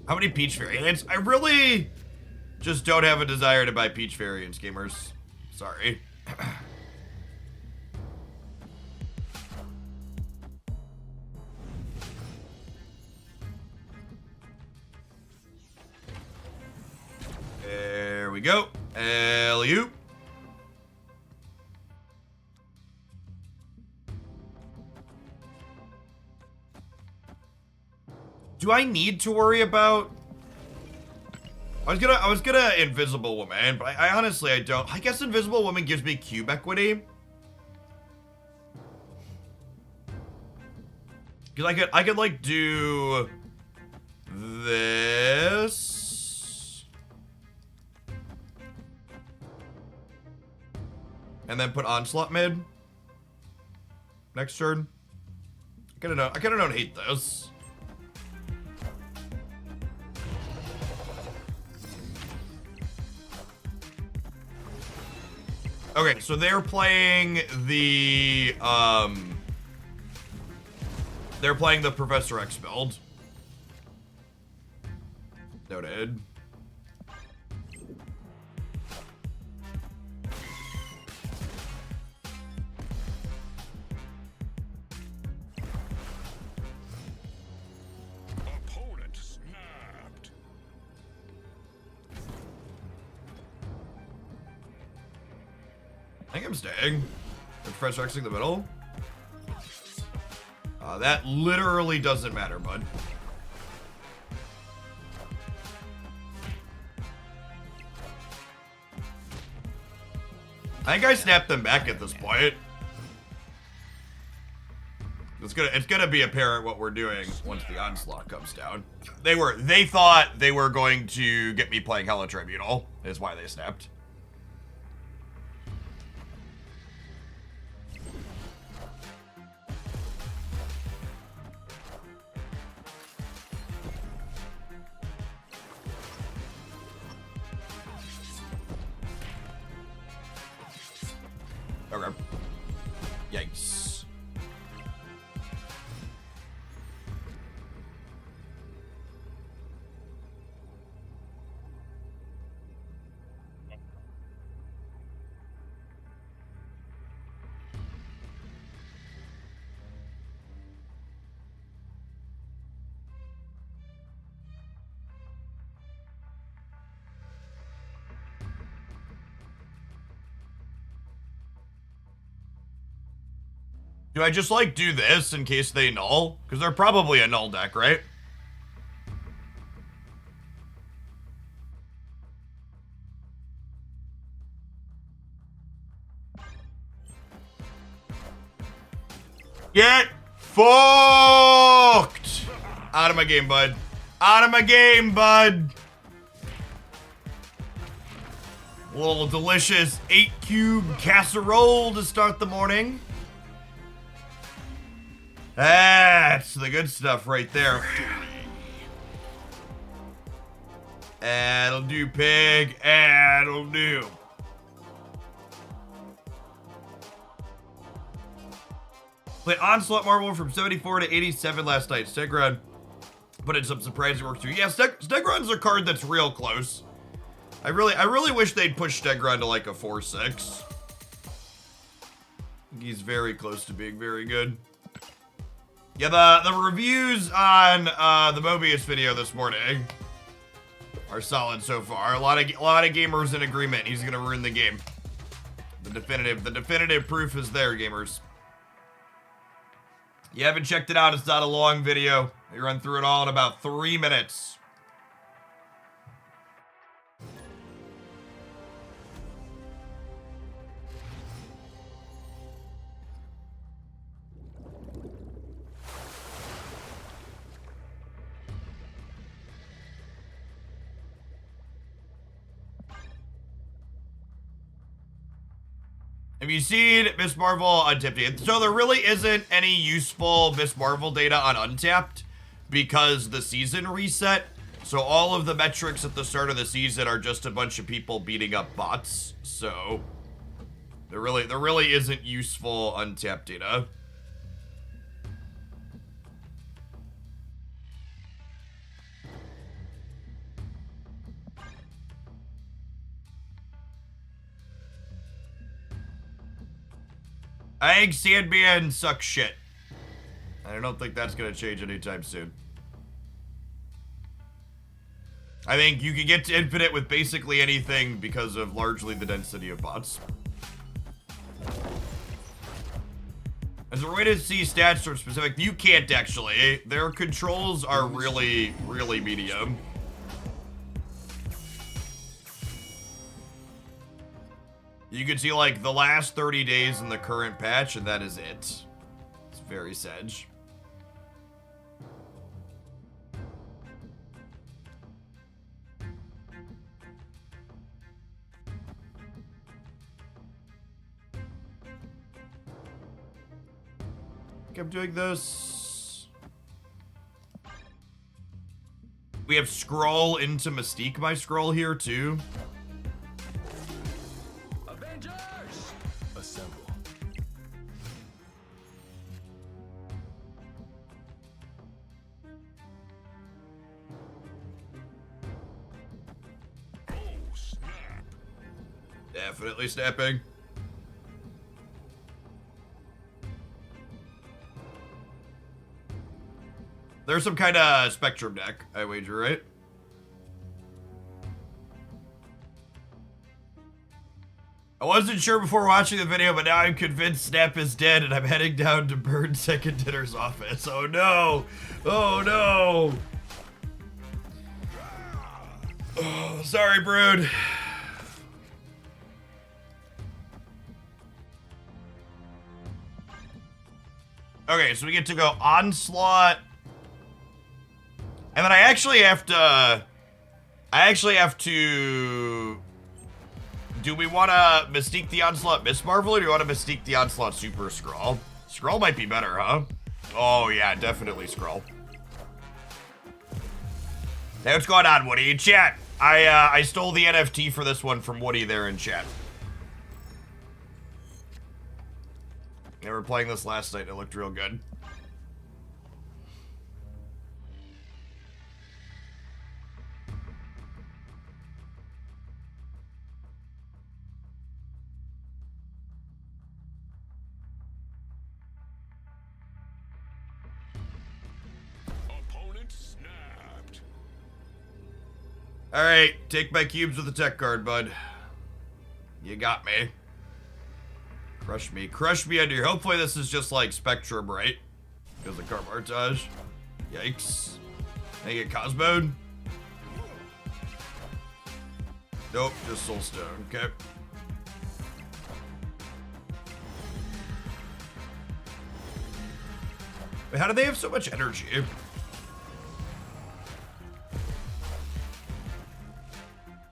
How many Peach variants? I really just don't have a desire to buy Peach variants, gamers. Sorry. There we go. Alley-oop. Do I need to worry about... I was gonna Invisible Woman, but I honestly, I don't. I guess Invisible Woman gives me cube equity. Because I could like do this. And then put Onslaught mid. Next turn. I kinda don't hate this. Okay, so they're playing the Professor X build. Noted. Opponent snapped. I think I'm staying. Professor X in the middle. That literally doesn't matter, bud. I think I snapped them back at this point. It's gonna be apparent what we're doing once the onslaught comes down. They thought they were going to get me playing Hella Tribunal, is why they snapped. Okay. Yikes. Do I just, like, do this in case they null? Because they're probably a null deck, right? Get fucked! Out of my game, bud. Out of my game, bud! A little delicious 8-cube casserole to start the morning. That's the good stuff right there. That'll do, pig. That'll do. Played Onslaught Marvel from 74 to 87 last night. Stegron put in some surprising work too. Yeah, Stegron's a card that's real close. I really wish they'd push Stegron to like a 4-6. He's very close to being very good. Yeah, the reviews on the Mobius video this morning are solid so far. A lot of gamers in agreement. He's gonna ruin the game. The definitive proof is there, gamers. You haven't checked it out, it's not a long video. We run through it all in about 3 minutes. Have you seen Miss Marvel Untapped? So there really isn't any useful Miss Marvel data on Untapped because the season reset. So all of the metrics at the start of the season are just a bunch of people beating up bots. So there really isn't useful Untapped data. I think Sandman sucks shit. I don't think that's gonna change anytime soon. I think you can get to infinite with basically anything because of largely the density of bots. As a way to see stats for specific, you can't actually. Their controls are really, really medium. You can see like the last 30 days in the current patch, and that is it. It's very sedge. I'm doing this. We have scroll into Mystique my scroll here too. Avengers! Assemble. Oh, snap. Definitely snapping. There's some kind of Spectrum deck, I wager, right? I wasn't sure before watching the video, but now I'm convinced Snap is dead and I'm heading down to burn Second Dinner's office. Oh no! Oh no! Oh, sorry, Brood. Okay, so we get to go Onslaught. And then I actually have to... Do we want to Mystique the Onslaught Miss Marvel, or do you want to Mystique the Onslaught Super Skrull? Skrull might be better, huh? Oh, yeah, definitely Skrull. Hey, what's going on, Woody? In chat, I stole the NFT for this one from Woody there in chat. They were playing this last night, and it looked real good. Alright, take my cubes with a tech card, bud. You got me. Crush me. Crush me under here. Hopefully this is just like Spectrum, right? Because of Carmartage. Yikes. Can I get Cosmode? Nope, just Soulstone. Okay. Wait, how do they have so much energy?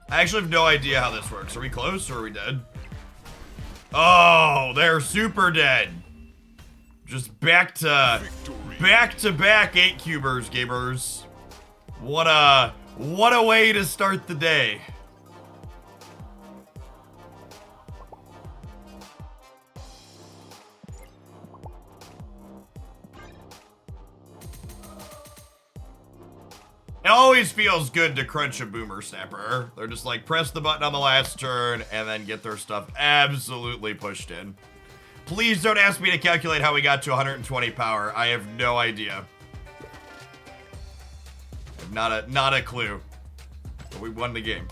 I actually have no idea how this works. Are we close or are we dead? Oh, they're super dead. Just back to back 8-cubers, gamers. What a way to start the day. It always feels good to crunch a boomer snapper. They're just like, press the button on the last turn and then get their stuff absolutely pushed in. Please don't ask me to calculate how we got to 120 power. I have no idea. Not a clue. But we won the game.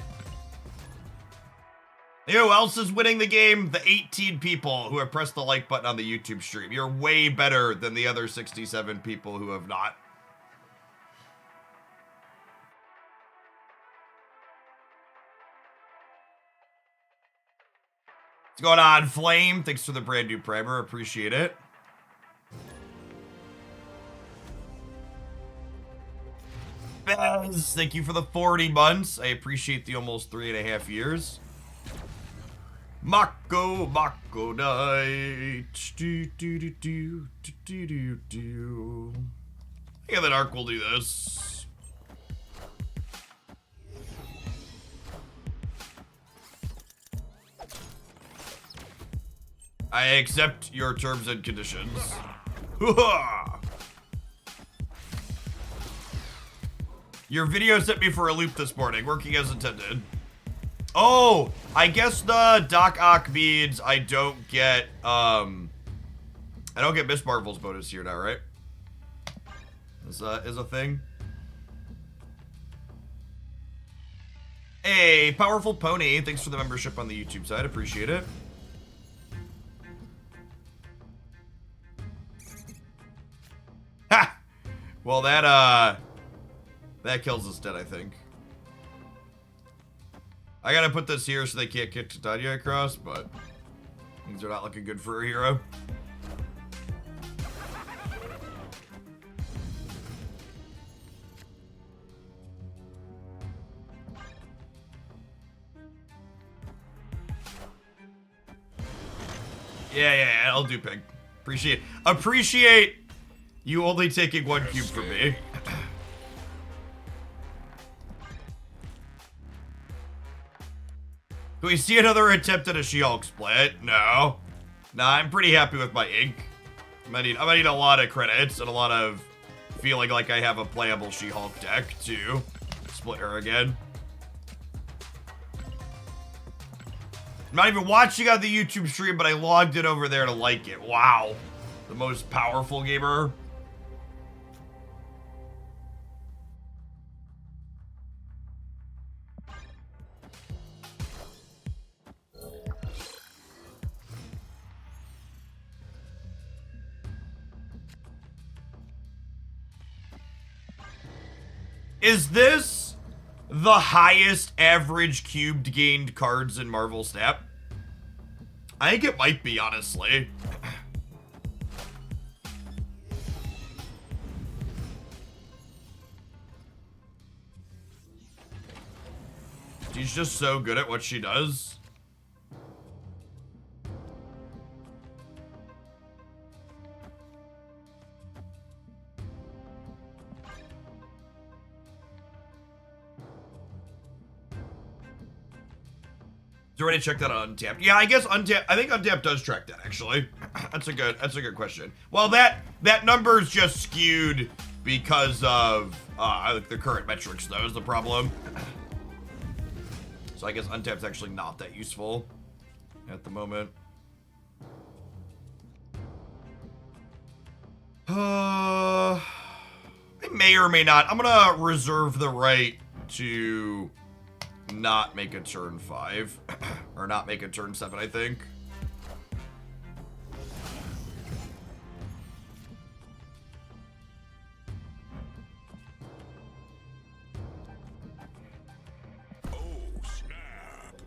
You know who else is winning the game? The 18 people who have pressed the like button on the YouTube stream. You're way better than the other 67 people who have not. What's going on, Flame? Thanks for the brand new primer. Appreciate it. Bez, thank you for the 40 months. I appreciate the almost 3.5 years. Mako night. Do, do, do, do, do, do, do. Yeah, that Arc will do this. I accept your terms and conditions. Your video sent me for a loop this morning, working as intended. Oh, I guess the Doc Ock means I don't get I don't get Miss Marvel's bonus here now, right? Is a thing. Hey, Powerful Pony, thanks for the membership on the YouTube side. Appreciate it. Ha! Well, that kills us dead, I think. I gotta put this here so they can't kick Titania across, but things are not looking good for a hero. Yeah, I'll do pig. Appreciate you only taking 1 cube from me. Do we see another attempt at a She-Hulk split? No. Nah, I'm pretty happy with my ink. I might need a lot of credits and a lot of feeling like I have a playable She-Hulk deck to split her again. I'm not even watching on the YouTube stream, but I logged it over there to like it. Wow. The most powerful gamer. Is this the highest average cubed gained cards in Marvel Snap? I think it might be, honestly. She's just so good at what she does. You already checked that on Untapped? Yeah, I guess Untapped. I think Untapped does track that actually. That's a good question. Well, that number's just skewed because of the current metrics. That was the problem. So I guess Untapped's actually not that useful at the moment. I may or may not. I'm gonna reserve the right to not make a turn 5 or not make a turn 7, I think. Oh, snap.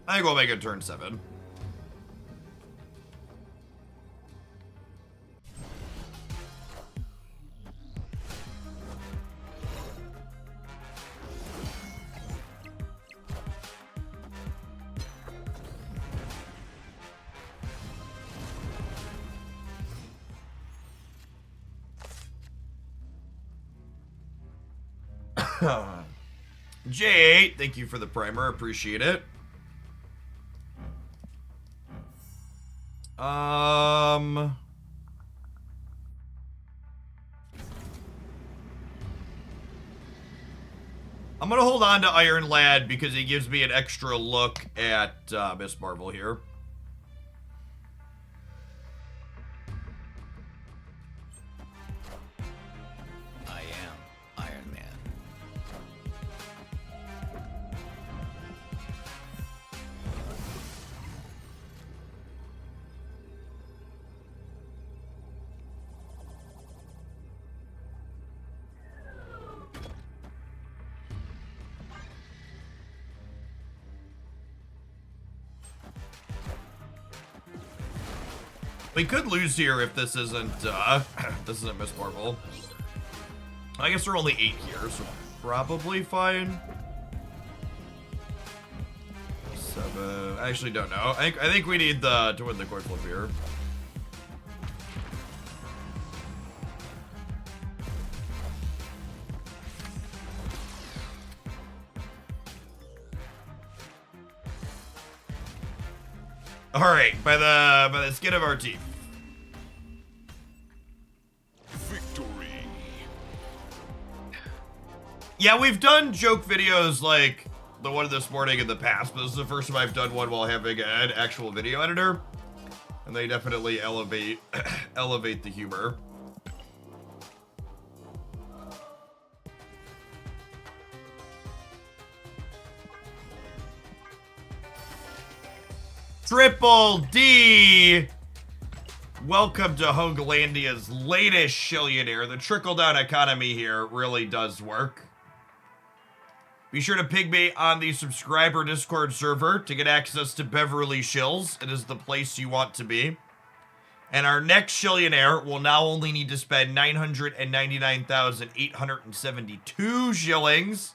I think we'll make a turn 7. J8, thank you for the primer, appreciate it. I'm gonna hold on to Iron Lad because he gives me an extra look at Miss Marvel here. I am Iron Man. We could lose here if this isn't Miss Marvel. I guess there are only 8 here, so probably fine. 7. I actually don't know. I think we need to win the coin flip here. All right, by the skin of our teeth. Victory. Yeah, we've done joke videos like the one this morning in the past, but this is the first time I've done one while having an actual video editor. And They definitely elevate elevate the humor. Triple D! Welcome to Hogelandia's latest Shillionaire. The trickle-down economy here really does work. Be sure to ping me on the subscriber Discord server to get access to Beverly Shills. It is the place you want to be. And our next Shillionaire will now only need to spend 999,872 shillings.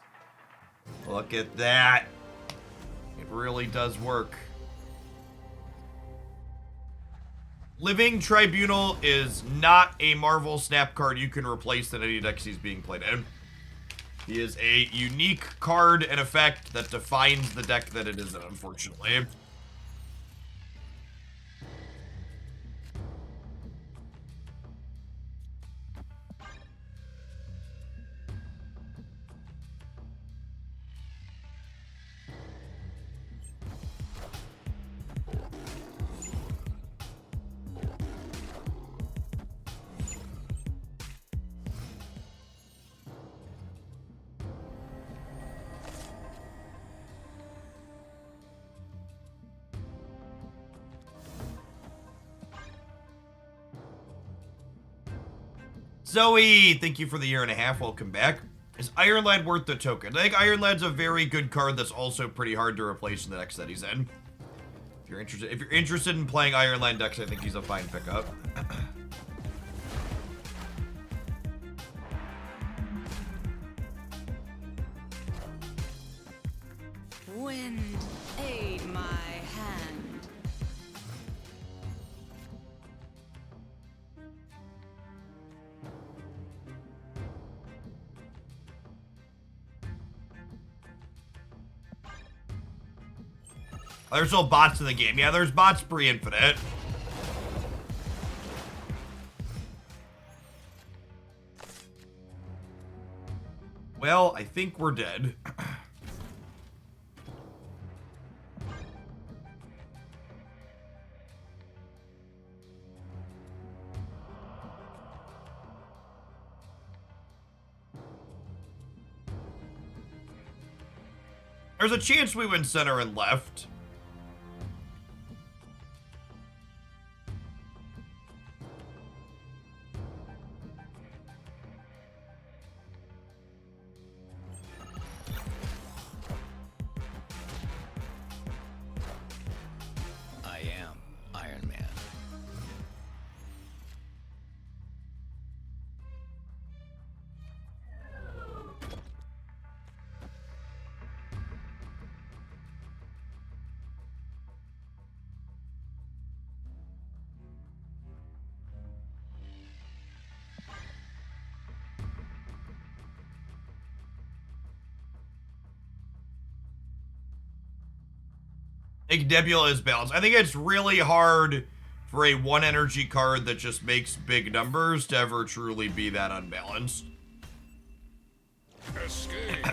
Look at that. It really does work. Living Tribunal is not a Marvel Snap card you can replace in any decks he's being played in. He is a unique card and effect that defines the deck that it is in, unfortunately. Zoe, thank you for the 1.5 years. Welcome back. Is Iron Lad worth the token? I think Iron Lad's a very good card that's also pretty hard to replace in the decks that he's in. If you're interested in playing Iron Lad decks, I think he's a fine pickup. Wind aid my hand. Oh, there's no bots in the game. Yeah, there's bots pre-infinite. Well, I think we're dead. There's a chance we win center and left. I am Iron Man. I think Nebula is balanced. I think it's really hard for a 1 energy card that just makes big numbers to ever truly be that unbalanced. Escape.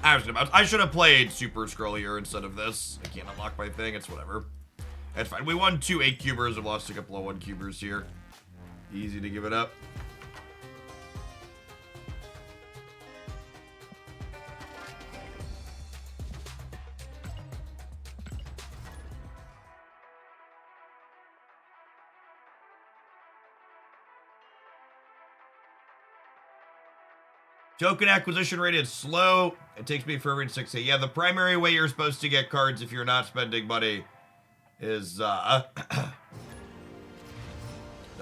I should have played Super Scrollier instead of this. I can't unlock my thing. It's whatever. That's fine. We won 2 8-cubers and lost a couple of 1-cubers here. Easy to give it up. Token acquisition rate is slow. It takes me forever to 6 Yeah, the primary way you're supposed to get cards if you're not spending money is, the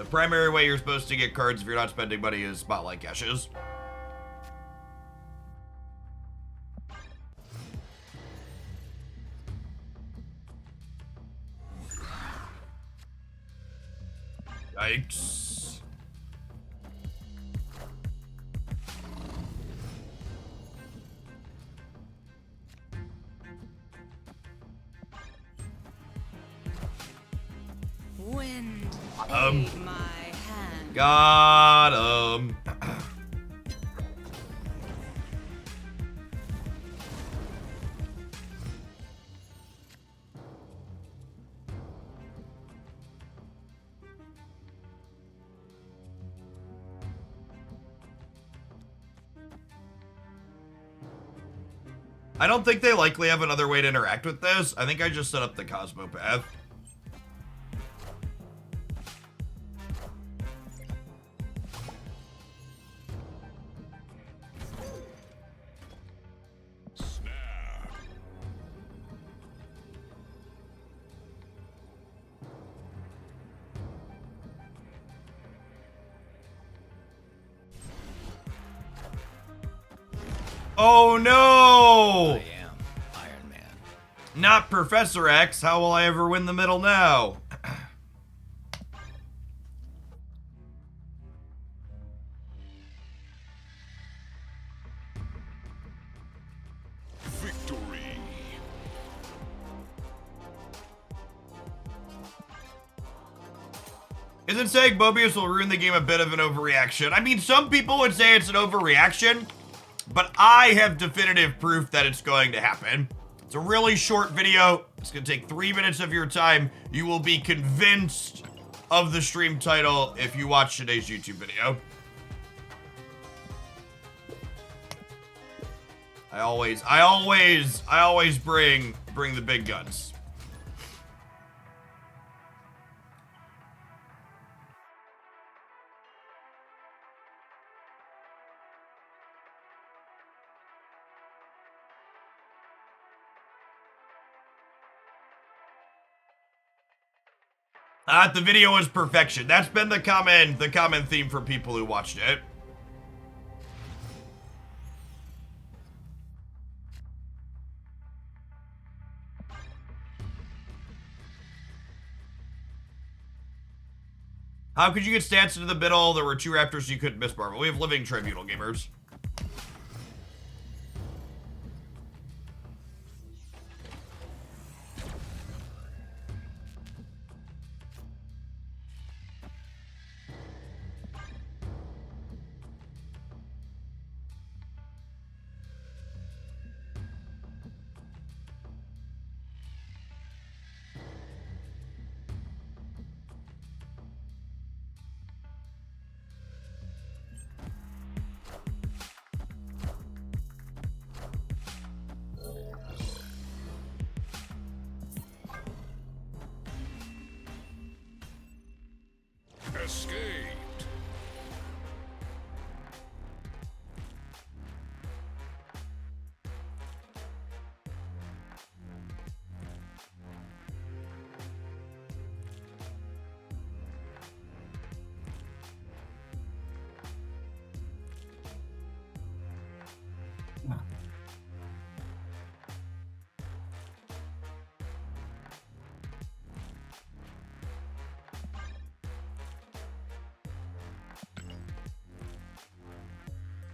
primary way you're supposed to get cards if you're not spending money is spotlight caches. Yikes. Wind aid my hand. Got him. I don't think they likely have another way to interact with this. I think I just set up the Cosmo path. Oh no! I am Iron Man. Not Professor X. How will I ever win the middle now? Victory. Isn't saying Mobius will ruin the game a bit of an overreaction? I mean, some people would say it's an overreaction, but I have definitive proof that it's going to happen. It's a really short video. It's going to take 3 minutes of your time. You will be convinced of the stream title if you watch today's YouTube video. I always bring the big guns. The video was perfection. That's been the common theme for people who watched it. How could you get stats into the middle? There were 2 raptors you couldn't miss, Marvel. We have living Tribunal gamers. Escaped.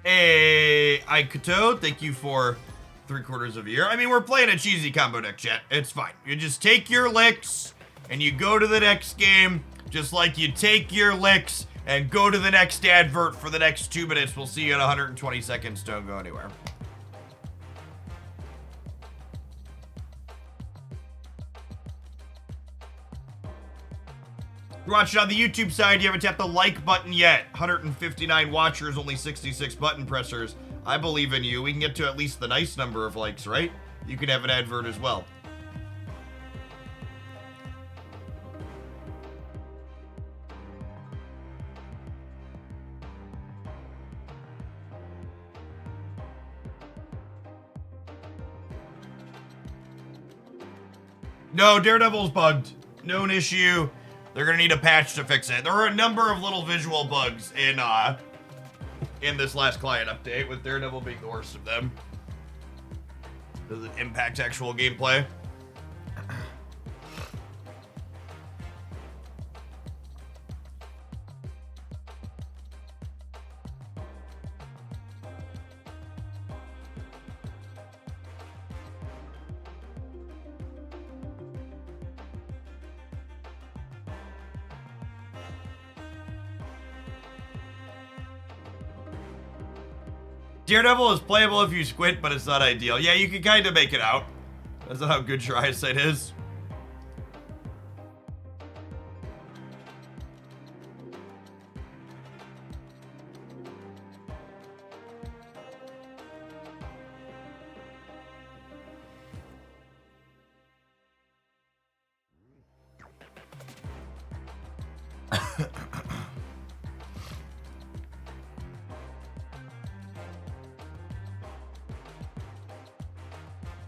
Hey, Aikuto, thank you for 3/4 of a year. I mean, we're playing a cheesy combo deck, chat. It's fine. You just take your licks and you go to the next game, just like you take your licks and go to the next advert for the next 2 minutes. We'll see you in 120 seconds. Don't go anywhere. If you're watching on the YouTube side, you haven't tapped the like button yet. 159 watchers, only 66 button pressers. I believe in you. We can get to at least the nice number of likes, right? You can have an advert as well. No, Daredevil's bugged. Known issue. They're gonna need a patch to fix it. There are a number of little visual bugs in this last client update, with Daredevil being the worst of them. Does it impact actual gameplay? Daredevil is playable if you squint, but it's not ideal. Yeah, you can kind of make it out. That's not how good your eyesight is.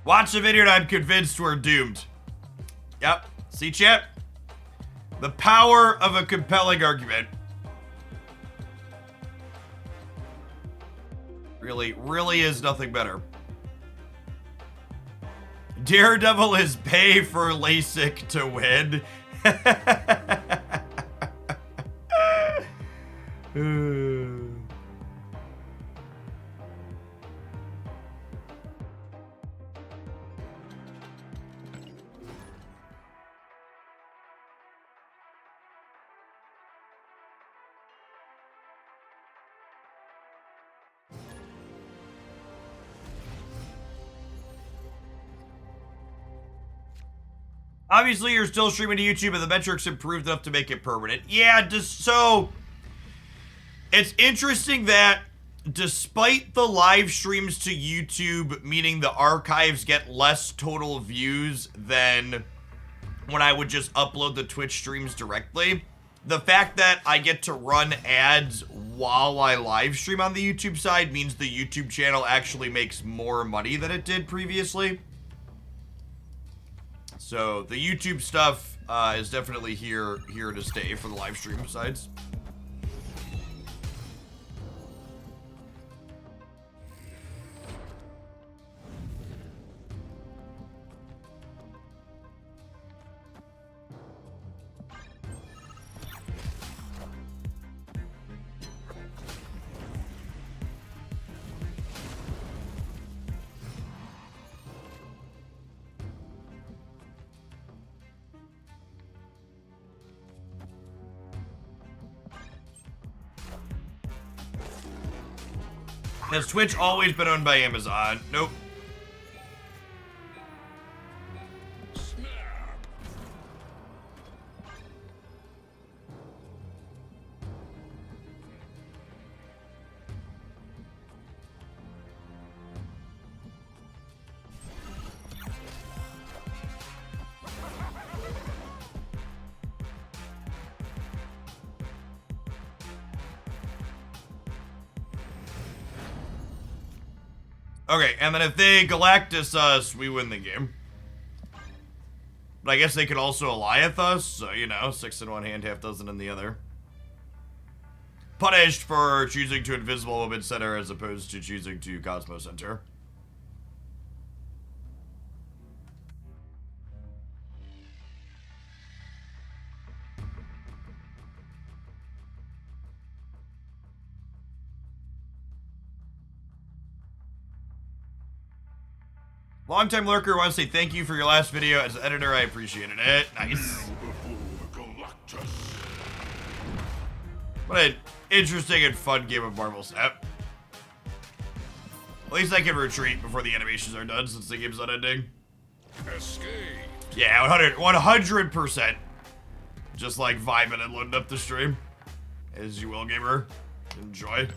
Watch the video and I'm convinced we're doomed. Yep. See, chat? The power of a compelling argument. Really is nothing better. Daredevil is pay for LASIK to win. Obviously, you're still streaming to YouTube, and the metrics improved enough to make it permanent. Yeah, so it's interesting that despite the live streams to YouTube, meaning the archives get less total views than when I would just upload the Twitch streams directly, the fact that I get to run ads while I live stream on the YouTube side means the YouTube channel actually makes more money than it did previously. So the YouTube stuff is definitely here to stay for the live stream sides. Has Twitch always been owned by Amazon? Nope. Okay, and then if they Galactus us, we win the game. But I guess they could also Alliath us, so, you know, 6 in one hand, half dozen in the other. Punished for choosing to Invisible Woman Center as opposed to choosing to Cosmo Center. Longtime lurker wants to say thank you for your last video. As an editor, I appreciated it. Nice. What an interesting and fun game of Marvel Snap. At least I can retreat before the animations are done since the game's unending. Escape. Yeah, 100%. Just like vibing and loading up the stream. As you will, gamer. Enjoy.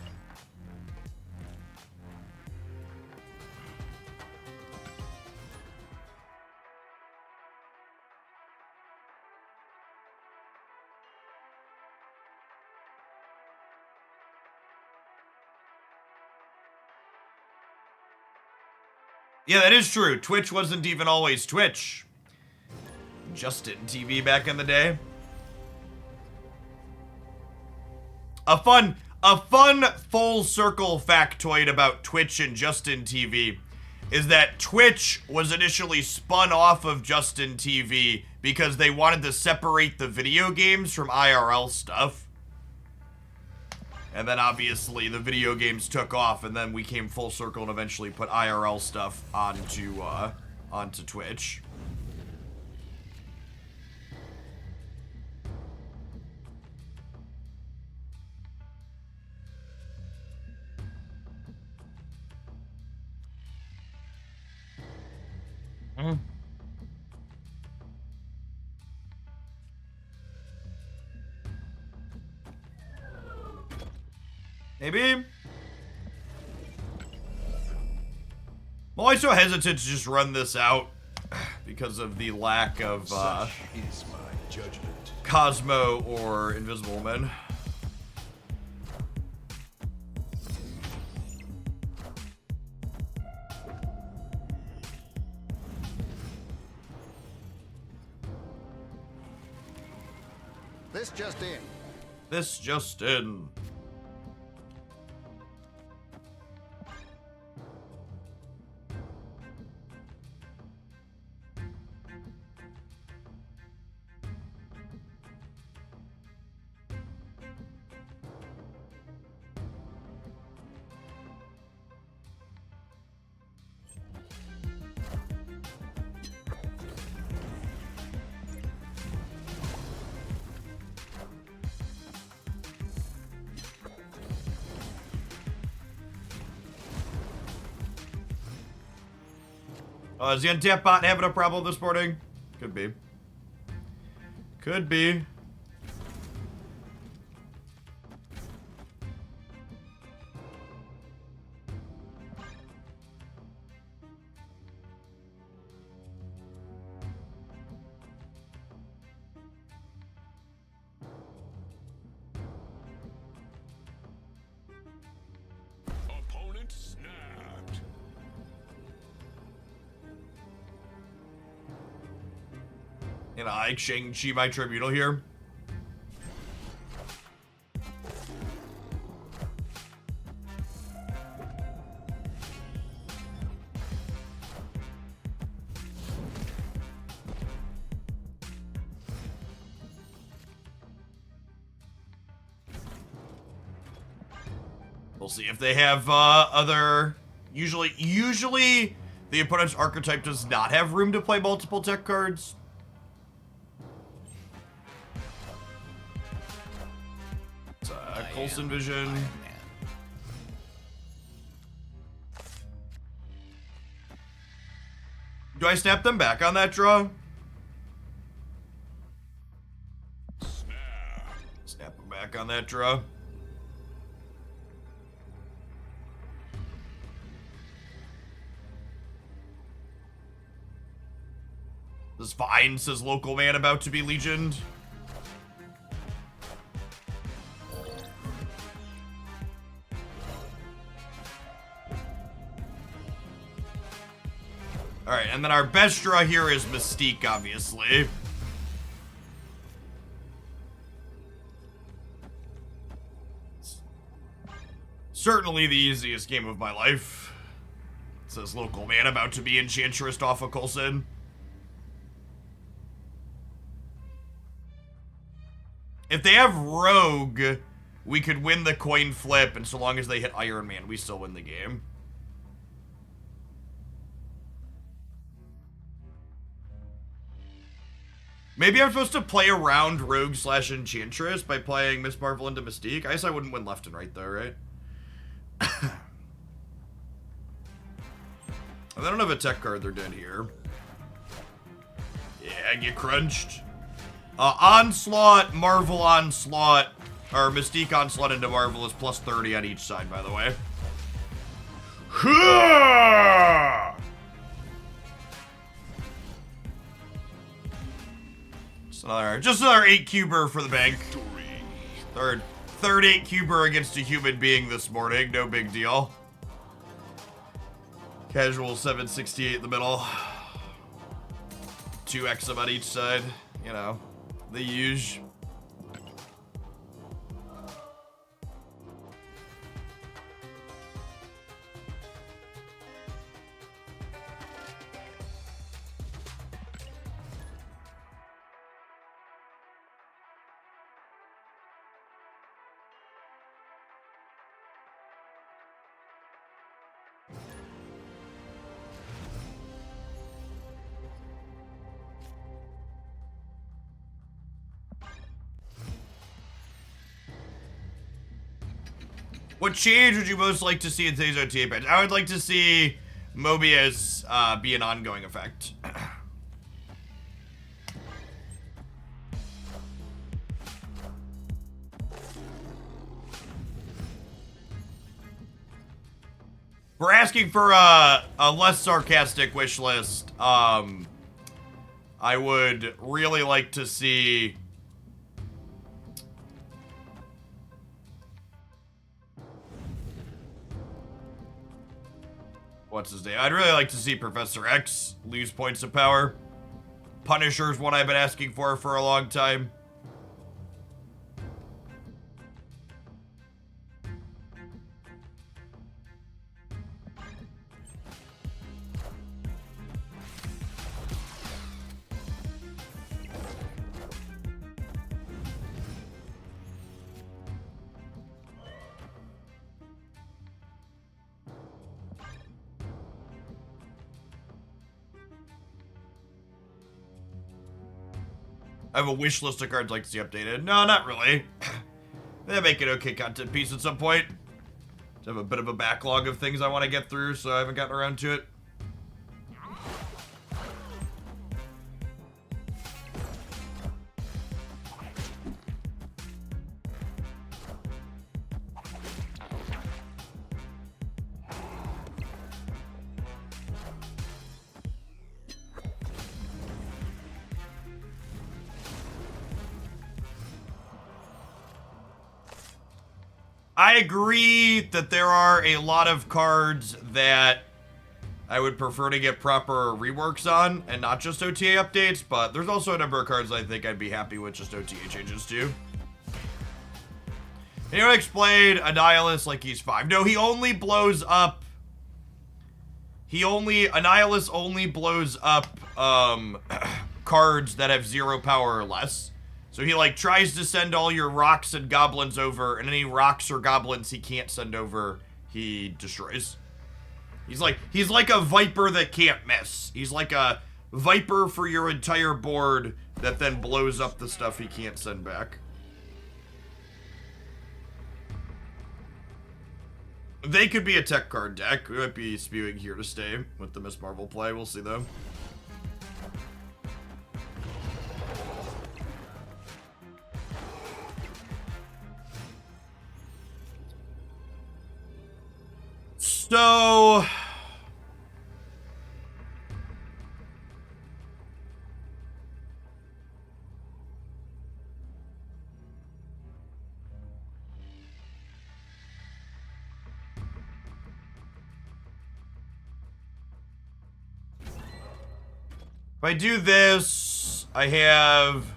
Yeah, that is true. Twitch wasn't even always Twitch. Justin TV back in the day. A fun full circle factoid about Twitch and Justin TV is that Twitch was initially spun off of Justin TV because they wanted to separate the video games from IRL stuff. And then obviously the video games took off, and then we came full circle and eventually put IRL stuff onto Twitch. Maybe? I'm always so hesitant to just run this out because of the lack of Such is my judgment. Cosmo or Invisible Men. This just in. This just in. Is the untap bot having a problem this morning? Could be. Could be. Opponent snapped. And I, Shang-Chi, my Tribunal here. We'll see if they have other... Usually the opponent's archetype does not have room to play multiple tech cards. Coulson Vision. Iron Man. Do I snap them back on that draw? Snap them back on that draw. This Vine says local man about to be legioned. Alright, and then our best draw here is Mystique, obviously. Certainly the easiest game of my life. It says local man about to be Enchantress off of Coulson. If they have Rogue, we could win the coin flip, and so long as they hit Iron Man, we still win the game. Maybe I'm supposed to play around Rogue / Enchantress by playing Miss Marvel into Mystique. I guess I wouldn't win left and right, though, right? I don't have a tech card they're dead here. Yeah, get crunched. Onslaught, Marvel Onslaught, or Mystique Onslaught into Marvel is plus 30 on each side, by the way. Just another 8-cuber for the bank. Third 8-cuber against a human being this morning. No big deal. Casual 768 in the middle. 2x on each side. You know, the usual. What change would you most like to see in today's OTA patch? I would like to see Mobius be an ongoing effect. We're asking for a less sarcastic wish list. I would really like to see... What's his name? I'd really like to see Professor X lose points of power. Punisher's one I've been asking for a long time. I have a wish list of cards I'd like to see updated. No, not really. They make an okay content piece at some point. I have a bit of a backlog of things I want to get through, so I haven't gotten around to it. I agree that there are a lot of cards that I would prefer to get proper reworks on and not just OTA updates, but there's also a number of cards I think I'd be happy with just OTA changes too. Anyone explain Annihilus like he's 5? No, he only blows up. Annihilus only blows up cards that have 0 power or less. So he, like, tries to send all your rocks and goblins over, and any rocks or goblins he can't send over, he destroys. He's like a Viper that can't miss. He's like a Viper for your entire board that then blows up the stuff he can't send back. They could be a tech card deck. We might be spewing here to stay with the Miss Marvel play. We'll see, though. So, if I do this, I have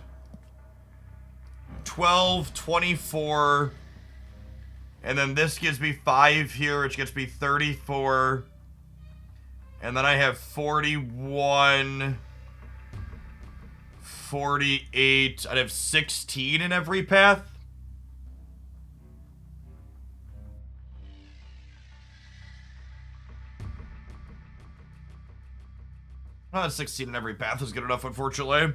12, 24... And then this gives me 5 here, which gets me 34. And then I have 41, 48. I'd have 16 in every path. Oh, 16 in every path is good enough, unfortunately.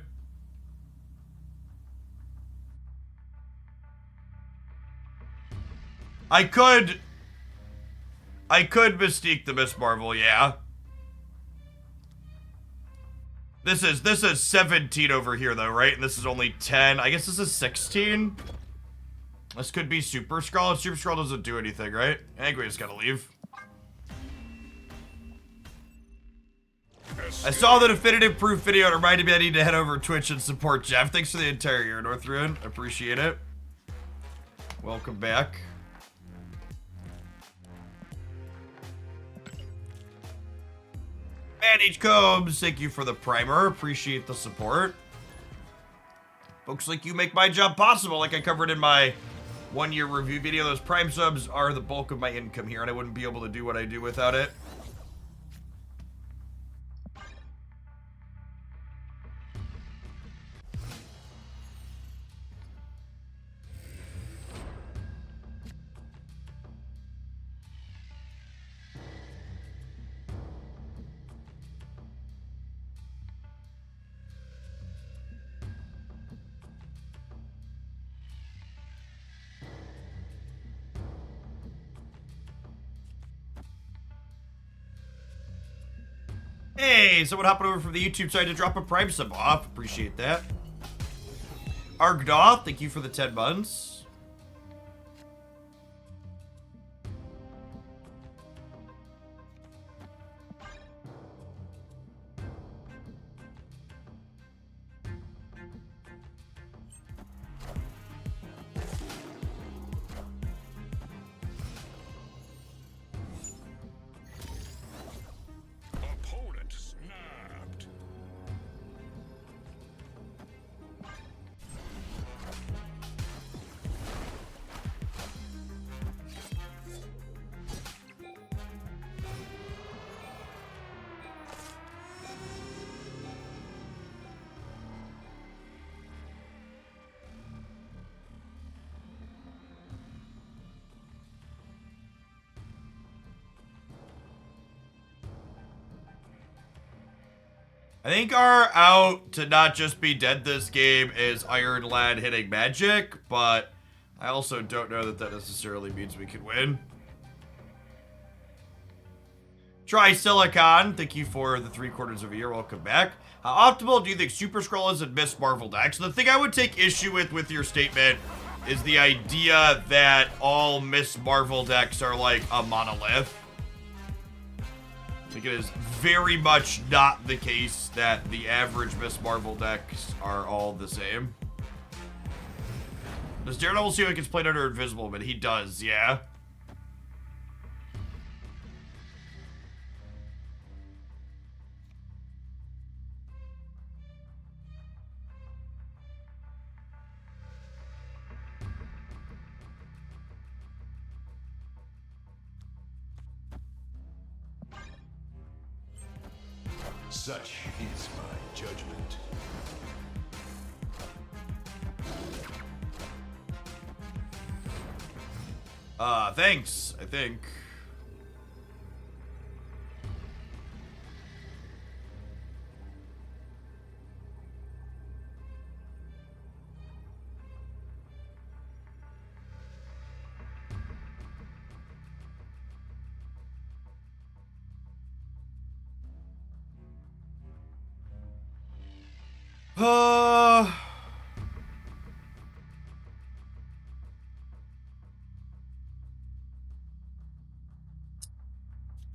I could Mystique the Miss Marvel, yeah. This is 17 over here though, right? And this is only 10. I guess this is 16. This could be Super Skrull. Super Skrull doesn't do anything, right? I think we just gotta leave. I saw the definitive proof video. It reminded me I need to head over to Twitch and support Jeff. Thanks for the entire year, Northruin. I appreciate it. Welcome back. Manage Combs, thank you for the primer. Appreciate the support. Folks like you make my job possible, like I covered in my 1-year review video. Those Prime subs are the bulk of my income here, and I wouldn't be able to do what I do without it. Hey, someone hopping over from the YouTube side to drop a Prime sub off. Appreciate that. Argdoth, thank you for the 10 months. I think our out to not just be dead this game is Iron Lad hitting magic, but I also don't know that that necessarily means we can win. Try Silicon, thank you for the 3/4 of a year, welcome back. How optimal do you think Super Scroll is in Miss Marvel decks? The thing I would take issue with your statement is the idea that all Miss Marvel decks are like a monolith. I think it is very much not the case that the average Miss Marvel decks are all the same. Does Daredevil see like it's played under Invisible, but he does, yeah. Such is my judgment. Thanks, I think.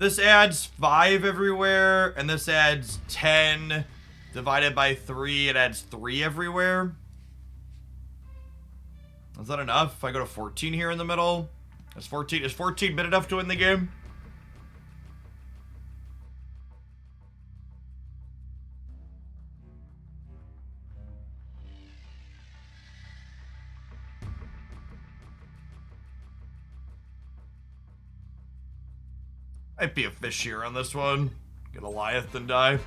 This adds 5 everywhere, and this adds 10 divided by 3. It adds 3 everywhere. Is that enough? If I go to 14 here in the middle, is 14 bit enough to win the game? Might be a fish here on this one. Get a Leviathan die.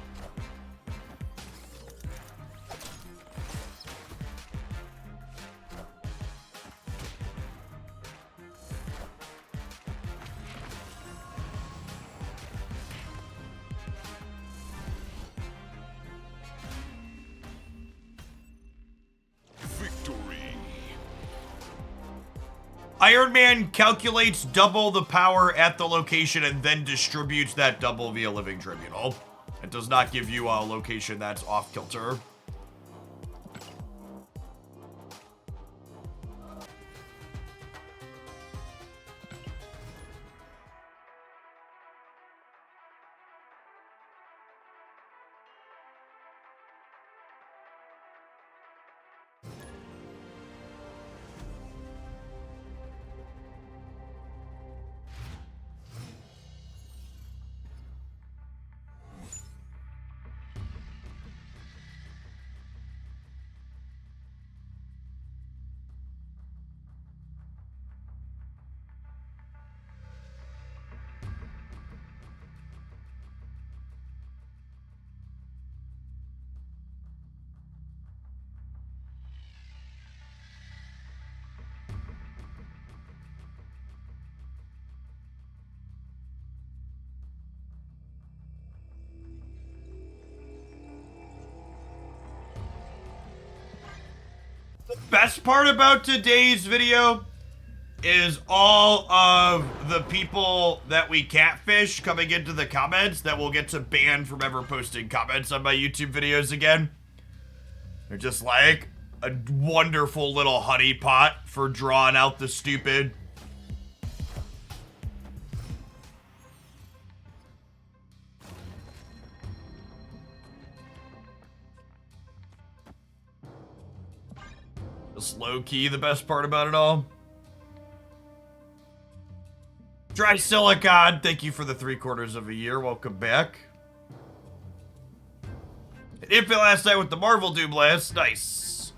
Iron Man calculates double the power at the location and then distributes that double via Living Tribunal. It does not give you a location that's off kilter. Best part about today's video is all of the people that we catfish coming into the comments that will get to ban from ever posting comments on my YouTube videos again. They're just like a wonderful little honeypot for drawing out the stupid. Just low-key the best part about it all. Dry Silicon, thank you for the 3/4 of a year. Welcome back. Infant last night with the Marvel Doom Blast. Nice.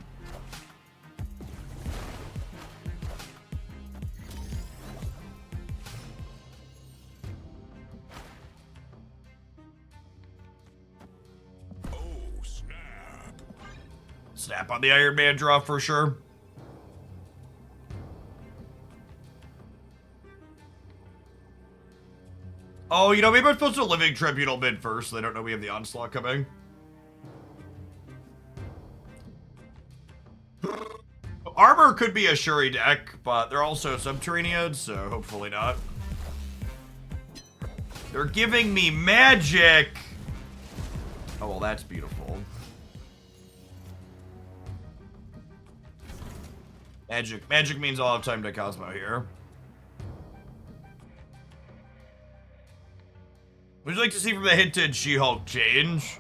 Oh, snap. Snap on the Iron Man draw for sure. Oh, you know, maybe I'm supposed to Living Tribunal mid first so they don't know we have the Onslaught coming. Armor could be a Shuri deck, but they're also Subterranean, so hopefully not. They're giving me magic! Oh, well, that's beautiful. Magic. Magic means I'll have time to Cosmo here. Would you like to see from the hinted She-Hulk change?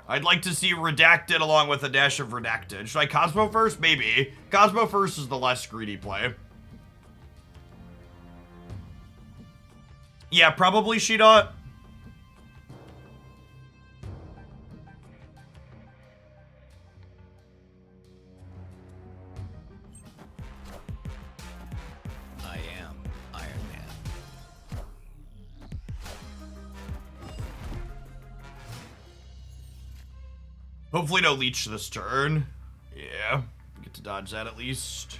I'd like to see Redacted along with a dash of Redacted. Should I Cosmo first? Maybe. Cosmo first is the less greedy play. Yeah, probably She-Dot. I am Iron Man. Hopefully no leech this turn. Yeah, get to dodge that at least.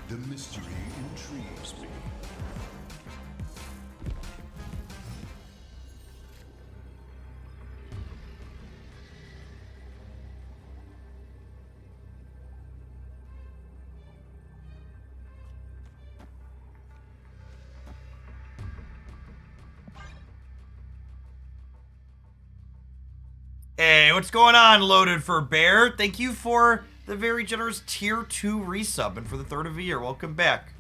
The mystery intrigues me. Hey, what's going on, Loaded for Bear? Thank you for the very generous tier 2 resub and for the third of the year. Welcome back.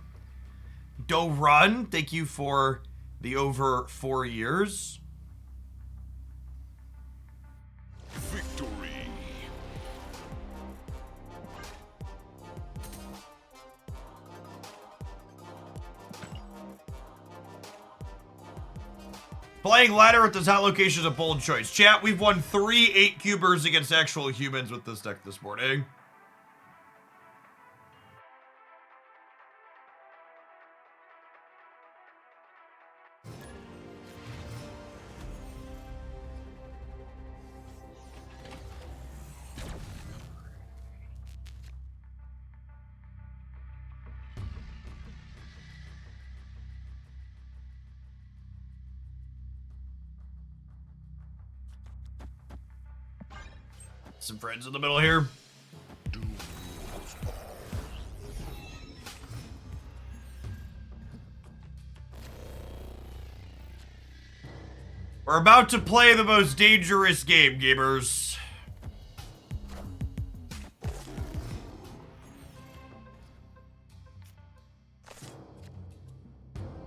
Do Run, thank you for the over 4 years. Victory. Playing ladder at this hot location is a bold choice. Chat, we've won 3 8-cubers against actual humans with this deck this morning. Some friends in the middle here. We're about to play the most dangerous game, gamers.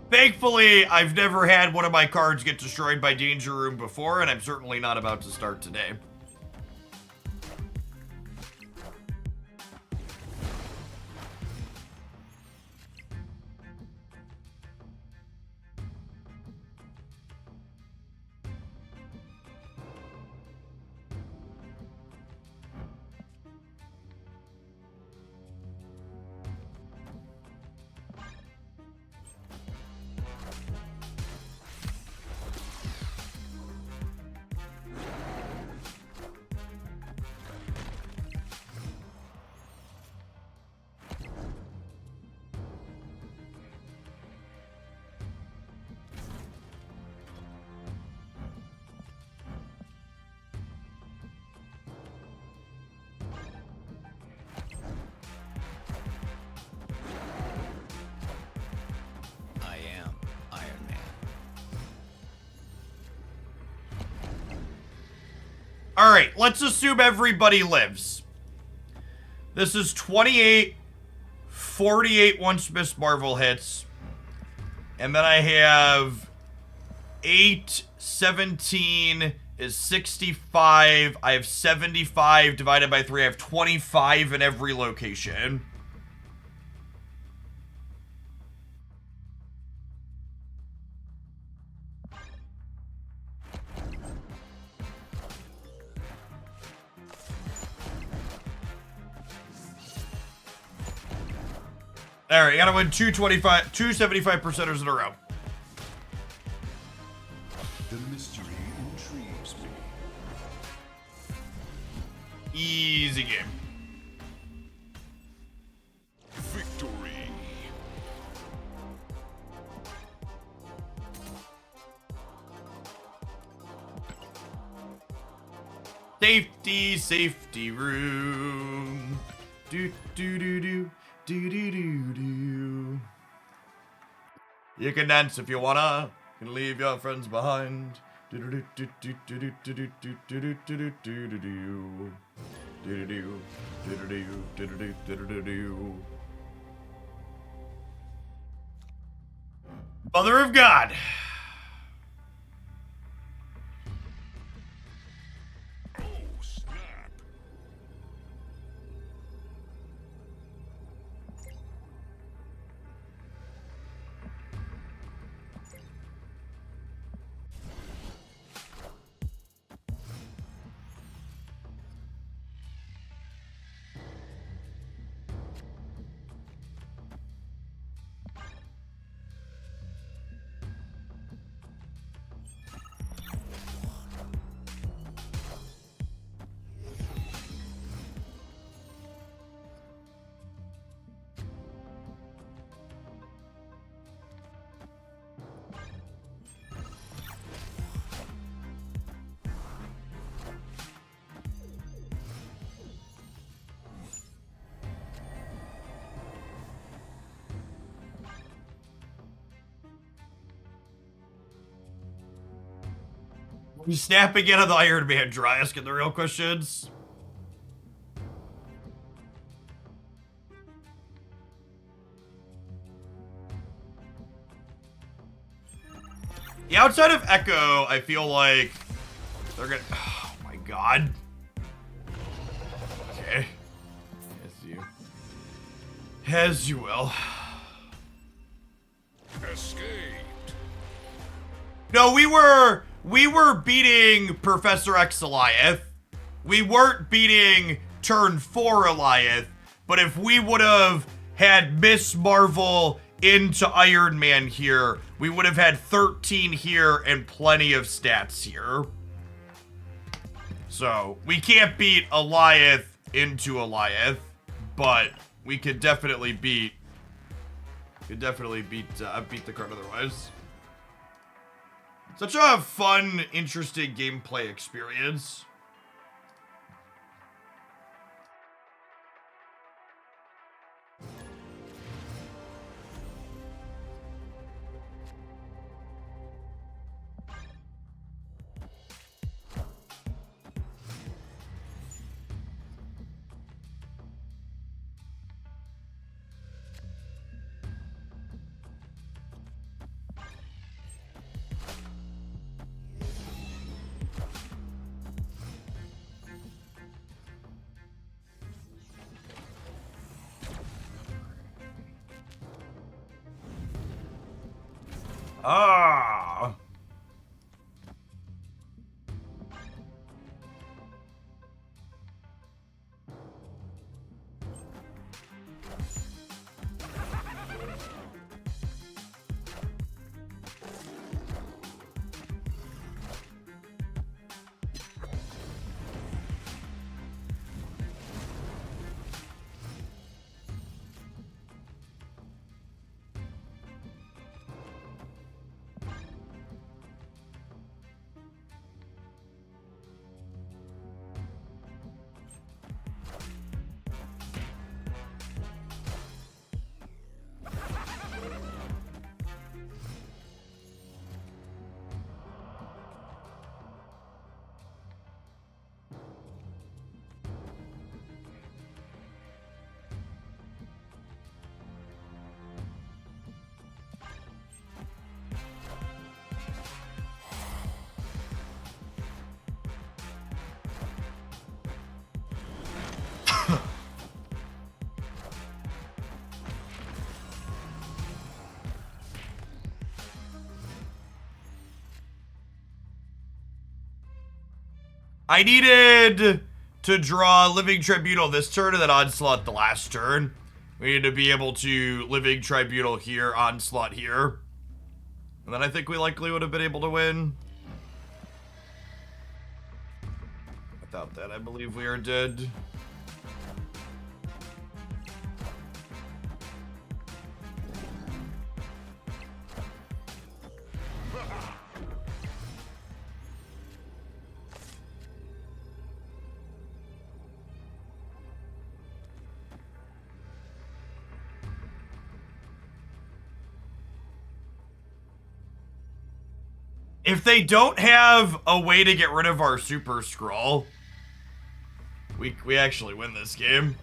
Thankfully, I've never had one of my cards get destroyed by Danger Room before, and I'm certainly not about to start today. I am Iron Man. Alright, let's assume everybody lives. This is 28, 48 once Miss Marvel hits. And then I have 8, 17 is 65. I have 75 divided by 3. I have 25 in every location. Alright, gotta win 2 75%ers in a row. The mystery intrigues me. Easy game. Victory. Safety, safety room. Do do do do do do do do. You can dance if you wanna. You can leave your friends behind. Do do do do do do do do do do do do do do do. Do do do do do do do do do do. Mother of God. Oh, snap. We snap again on the Iron Man dry, asking the real questions. Yeah, outside of Echo, I feel like they're gonna. Oh my god. Okay. As you will. Escaped. No, we were beating Professor X Eliath. We weren't beating Turn 4 Eliath, but if we would have had Miss Marvel into Iron Man here, we would have had 13 here and plenty of stats here. So, we can't beat Eliath into Eliath, but we could definitely beat beat the card otherwise. Such a fun, interesting gameplay experience. Ah. I needed to draw Living Tribunal this turn and then Onslaught the last turn. We need to be able to Living Tribunal here, Onslaught here. And then I think we likely would have been able to win. Without that, I believe we are dead. If they don't have a way to get rid of our super scroll, we actually win this game.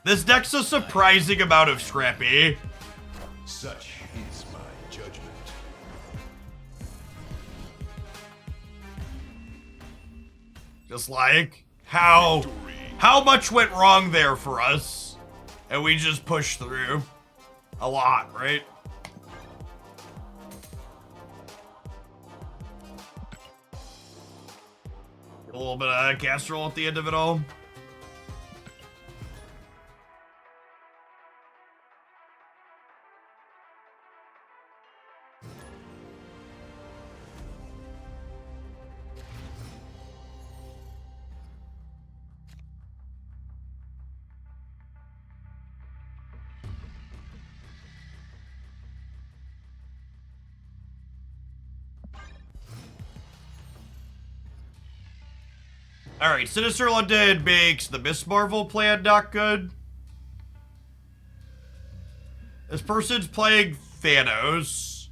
This deck's a surprising amount of scrappy. Such is my judgment. Just like how much went wrong there for us, and we just pushed through a lot, right? A little bit of casserole at the end of it all. Alright, Sinister London makes the Miss Marvel plan not good. This person's playing Thanos,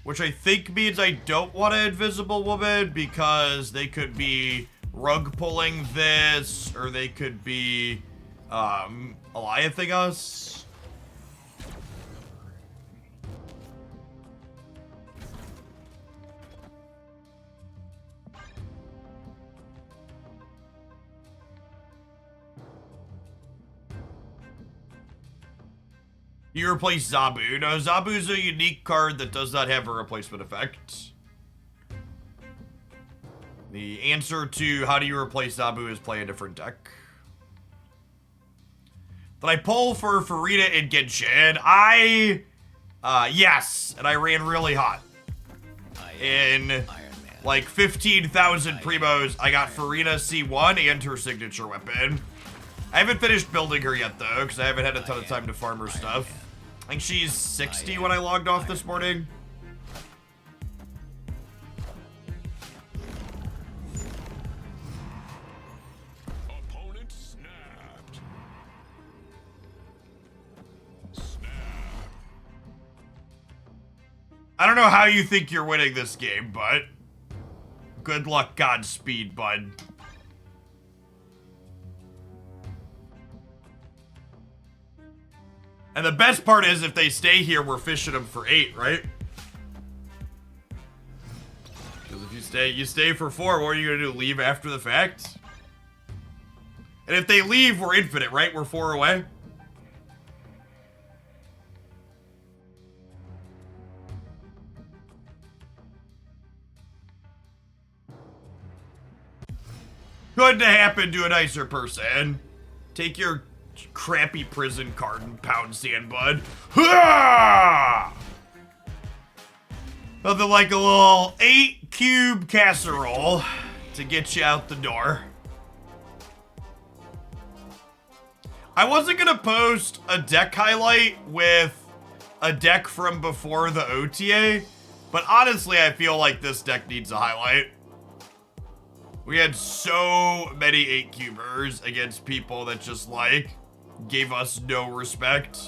which I think means I don't want an Invisible Woman because they could be rug pulling this, or they could be Eliathing us. You replace Zabu. Now, Zabu's a unique card that does not have a replacement effect. The answer to how do you replace Zabu is play a different deck. Did I pull for Farida and Genshin? Yes, and I ran really hot. In like 15,000 primos, I got Farida C1 and her signature weapon. I haven't finished building her yet, though, because I haven't had a ton of time to farm her stuff. I think she's 60 when I logged off this morning. Opponent snapped. Snap. I don't know how you think you're winning this game, but good luck, Godspeed, bud. And the best part is, if they stay here, we're fishing them for 8, right? Because if you stay for 4, what are you gonna do, leave after the fact? And if they leave, we're infinite, right? We're 4 away. Couldn't happen to a nicer person. Take your crappy prison card and pound sand, bud. Nothing like a little 8-cube casserole to get you out the door. I wasn't gonna post a deck highlight with a deck from before the OTA, but honestly, I feel like this deck needs a highlight. We had so many 8-cubers against people that just, like, gave us no respect.